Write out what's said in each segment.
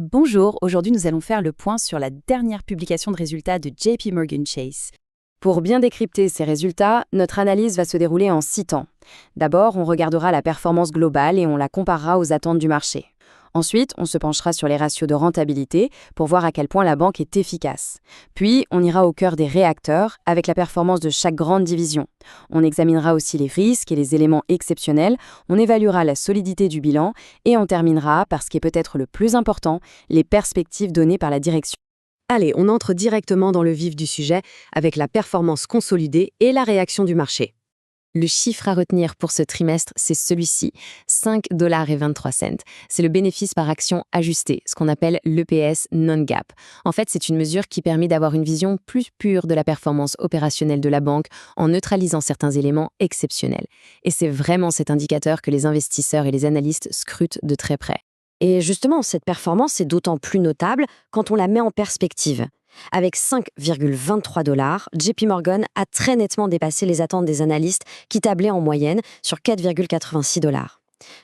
Bonjour, aujourd'hui nous allons faire le point sur la dernière publication de résultats de JP Morgan Chase. Pour bien décrypter ces résultats, notre analyse va se dérouler en 6 temps. D'abord, on regardera la performance globale et on la comparera aux attentes du marché. Ensuite, on se penchera sur les ratios de rentabilité pour voir à quel point la banque est efficace. Puis, on ira au cœur des réacteurs avec la performance de chaque grande division. On examinera aussi les risques et les éléments exceptionnels, on évaluera la solidité du bilan et on terminera par ce qui est peut-être le plus important, les perspectives données par la direction. Allez, on entre directement dans le vif du sujet avec la performance consolidée et la réaction du marché. Le chiffre à retenir pour ce trimestre, c'est celui-ci, 5,23 $. C'est le bénéfice par action ajusté, ce qu'on appelle l'EPS non-GAAP. En fait, c'est une mesure qui permet d'avoir une vision plus pure de la performance opérationnelle de la banque en neutralisant certains éléments exceptionnels. Et c'est vraiment cet indicateur que les investisseurs et les analystes scrutent de très près. Et justement, cette performance est d'autant plus notable quand on la met en perspective. Avec 5,23 $, JP Morgan a très nettement dépassé les attentes des analystes qui tablaient en moyenne sur 4,86 $.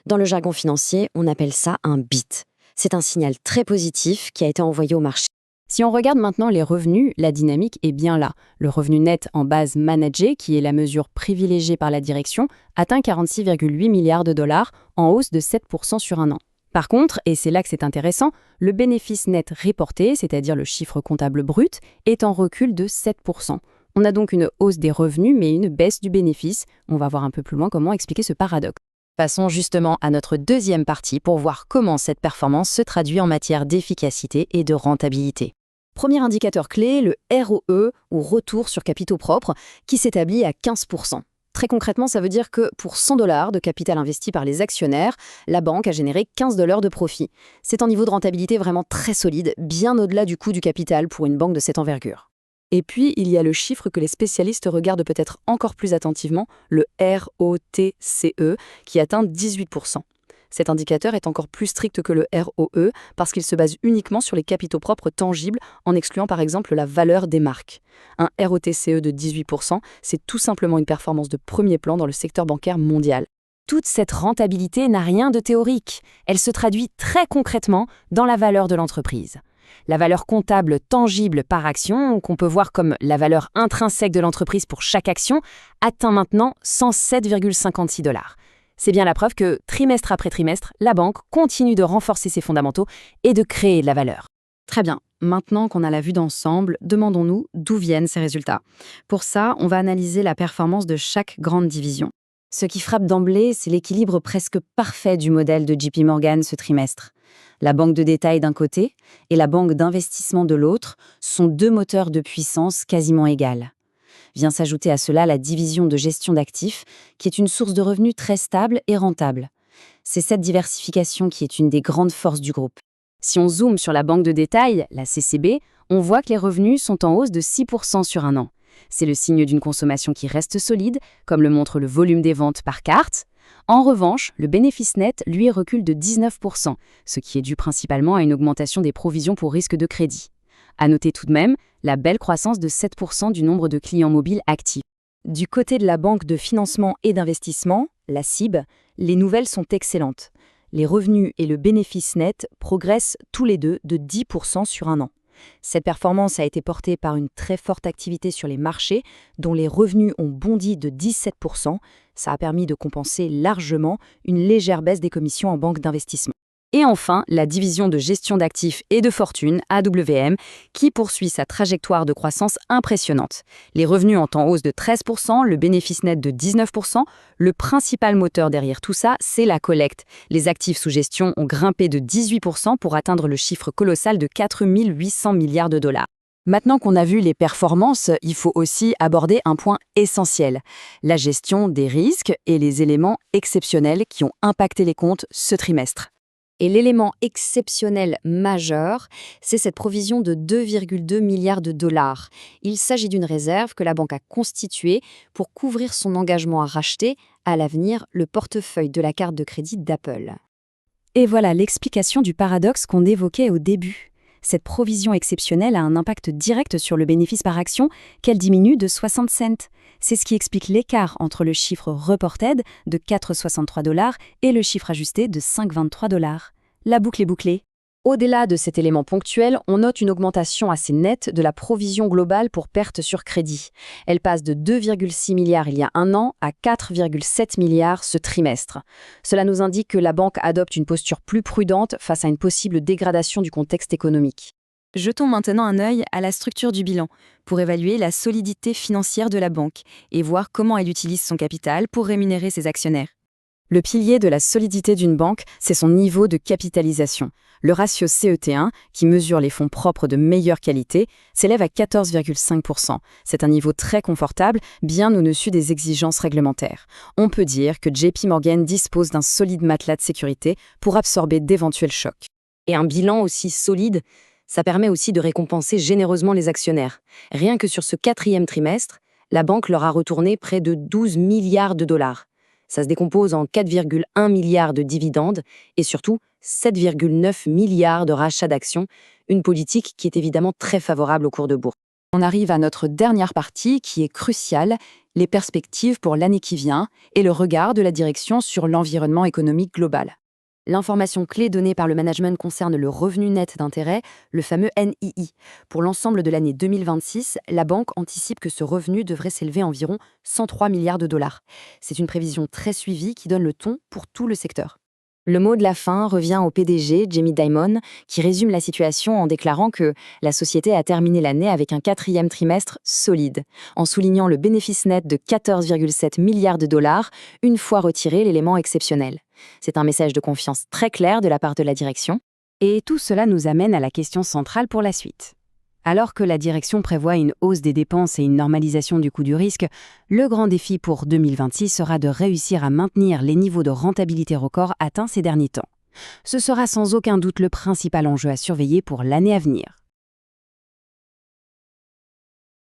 Dans le jargon financier, on appelle ça un beat. C'est un signal très positif qui a été envoyé au marché. Si on regarde maintenant les revenus, la dynamique est bien là. Le revenu net en base managée, qui est la mesure privilégiée par la direction, atteint 46,8 milliards de dollars, en hausse de 7% sur un an. Par contre, et c'est là que c'est intéressant, le bénéfice net reporté, c'est-à-dire le chiffre comptable brut, est en recul de 7%. On a donc une hausse des revenus mais une baisse du bénéfice. On va voir un peu plus loin comment expliquer ce paradoxe. Passons justement à notre deuxième partie pour voir comment cette performance se traduit en matière d'efficacité et de rentabilité. Premier indicateur clé, le ROE, ou retour sur capitaux propres, qui s'établit à 15%. Très concrètement, ça veut dire que pour 100 $ de capital investi par les actionnaires, la banque a généré 15 $ de profit. C'est un niveau de rentabilité vraiment très solide, bien au-delà du coût du capital pour une banque de cette envergure. Et puis, il y a le chiffre que les spécialistes regardent peut-être encore plus attentivement, le ROTCE, qui atteint 18%. Cet indicateur est encore plus strict que le ROE parce qu'il se base uniquement sur les capitaux propres tangibles en excluant par exemple la valeur des marques. Un ROTCE de 18%, c'est tout simplement une performance de premier plan dans le secteur bancaire mondial. Toute cette rentabilité n'a rien de théorique. Elle se traduit très concrètement dans la valeur de l'entreprise. La valeur comptable tangible par action, qu'on peut voir comme la valeur intrinsèque de l'entreprise pour chaque action, atteint maintenant 107,56 $. C'est bien la preuve que, trimestre après trimestre, la banque continue de renforcer ses fondamentaux et de créer de la valeur. Très bien, maintenant qu'on a la vue d'ensemble, demandons-nous d'où viennent ces résultats. Pour ça, on va analyser la performance de chaque grande division. Ce qui frappe d'emblée, c'est l'équilibre presque parfait du modèle de JP Morgan ce trimestre. La banque de détail d'un côté et la banque d'investissement de l'autre sont deux moteurs de puissance quasiment égales. Vient s'ajouter à cela la division de gestion d'actifs, qui est une source de revenus très stable et rentable. C'est cette diversification qui est une des grandes forces du groupe. Si on zoome sur la banque de détail, la CCB, on voit que les revenus sont en hausse de 6% sur un an. C'est le signe d'une consommation qui reste solide, comme le montre le volume des ventes par carte. En revanche, le bénéfice net, lui, recule de 19%, ce qui est dû principalement à une augmentation des provisions pour risque de crédit. À noter tout de même la belle croissance de 7% du nombre de clients mobiles actifs. Du côté de la banque de financement et d'investissement, la CIB, les nouvelles sont excellentes. Les revenus et le bénéfice net progressent tous les deux de 10% sur un an. Cette performance a été portée par une très forte activité sur les marchés, dont les revenus ont bondi de 17%. Ça a permis de compenser largement une légère baisse des commissions en banque d'investissement. Et enfin, la division de gestion d'actifs et de fortune, AWM, qui poursuit sa trajectoire de croissance impressionnante. Les revenus ont en hausse de 13%, le bénéfice net de 19%. Le principal moteur derrière tout ça, c'est la collecte. Les actifs sous gestion ont grimpé de 18% pour atteindre le chiffre colossal de 4 800 milliards de dollars. Maintenant qu'on a vu les performances, il faut aussi aborder un point essentiel, la gestion des risques et les éléments exceptionnels qui ont impacté les comptes ce trimestre. Et l'élément exceptionnel majeur, c'est cette provision de 2,2 milliards de dollars. Il s'agit d'une réserve que la banque a constituée pour couvrir son engagement à racheter, à l'avenir, le portefeuille de la carte de crédit d'Apple. Et voilà l'explication du paradoxe qu'on évoquait au début. Cette provision exceptionnelle a un impact direct sur le bénéfice par action qu'elle diminue de 60 cents. C'est ce qui explique l'écart entre le chiffre reported de 4,63 $ et le chiffre ajusté de 5,23 $. La boucle est bouclée. Au-delà de cet élément ponctuel, on note une augmentation assez nette de la provision globale pour perte sur crédit. Elle passe de 2,6 milliards il y a un an à 4,7 milliards ce trimestre. Cela nous indique que la banque adopte une posture plus prudente face à une possible dégradation du contexte économique. Jetons maintenant un œil à la structure du bilan pour évaluer la solidité financière de la banque et voir comment elle utilise son capital pour rémunérer ses actionnaires. Le pilier de la solidité d'une banque, c'est son niveau de capitalisation. Le ratio CET1, qui mesure les fonds propres de meilleure qualité, s'élève à 14,5%. C'est un niveau très confortable, bien au-dessus des exigences réglementaires. On peut dire que JP Morgan dispose d'un solide matelas de sécurité pour absorber d'éventuels chocs. Et un bilan aussi solide, ça permet aussi de récompenser généreusement les actionnaires. Rien que sur ce 4e trimestre, la banque leur a retourné près de 12 milliards de dollars. Ça se décompose en 4,1 milliards de dividendes et surtout 7,9 milliards de rachats d'actions, une politique qui est évidemment très favorable au cours de bourse. On arrive à notre dernière partie qui est cruciale, les perspectives pour l'année qui vient et le regard de la direction sur l'environnement économique global. L'information clé donnée par le management concerne le revenu net d'intérêt, le fameux NII. Pour l'ensemble de l'année 2026, la banque anticipe que ce revenu devrait s'élever à environ 103 milliards de dollars. C'est une prévision très suivie qui donne le ton pour tout le secteur. Le mot de la fin revient au PDG, Jamie Dimon, qui résume la situation en déclarant que la société a terminé l'année avec un 4e trimestre solide, en soulignant le bénéfice net de 14,7 milliards de dollars, une fois retiré l'élément exceptionnel. C'est un message de confiance très clair de la part de la direction. Et tout cela nous amène à la question centrale pour la suite. Alors que la direction prévoit une hausse des dépenses et une normalisation du coût du risque, le grand défi pour 2026 sera de réussir à maintenir les niveaux de rentabilité records atteints ces derniers temps. Ce sera sans aucun doute le principal enjeu à surveiller pour l'année à venir.